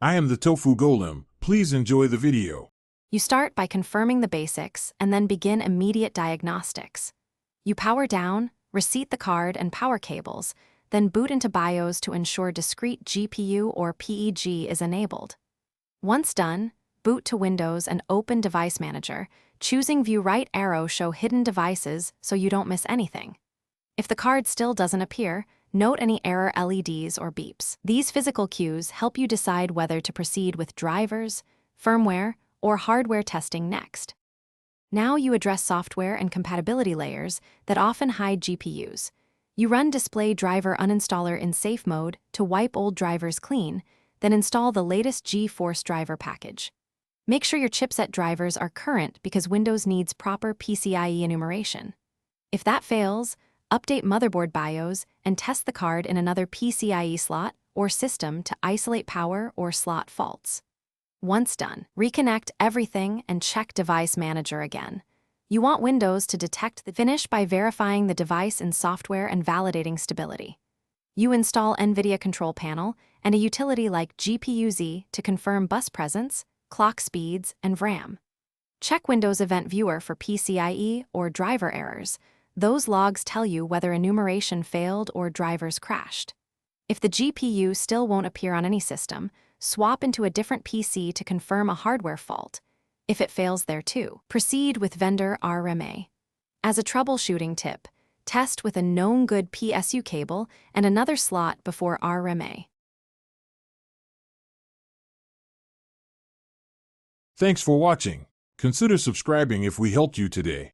I am the Tofu Golem. Please enjoy the video. You start by confirming the basics and then begin immediate diagnostics. You power down, reseat the card and power cables, then boot into BIOS to ensure discrete GPU or PEG is enabled. Once done, boot to Windows and open Device Manager, choosing View Right Arrow Show Hidden Devices so you don't miss anything. If the card still doesn't appear, note any error LEDs or beeps. These physical cues help you decide whether to proceed with drivers, firmware, or hardware testing next. Now you address software and compatibility layers that often hide GPUs. You run Display Driver Uninstaller in safe mode to wipe old drivers clean, then install the latest GeForce driver package. Make sure your chipset drivers are current because Windows needs proper PCIe enumeration. If that fails, update motherboard BIOS and test the card in another PCIe slot or system to isolate power or slot faults. Once done, reconnect everything and check Device Manager again. You want Windows to detect the finish by verifying the device in software and validating stability. You install Nvidia Control Panel and a utility like GPU-Z to confirm bus presence, clock speeds, and RAM. Check Windows Event Viewer for PCIe or driver errors. Those logs tell you whether enumeration failed or drivers crashed. If the GPU still won't appear on any system, swap into a different PC to confirm a hardware fault. If it fails there too, proceed with vendor RMA. As a troubleshooting tip, test with a known good PSU cable and another slot before RMA. Thanks for watching. Consider subscribing if we helped you today.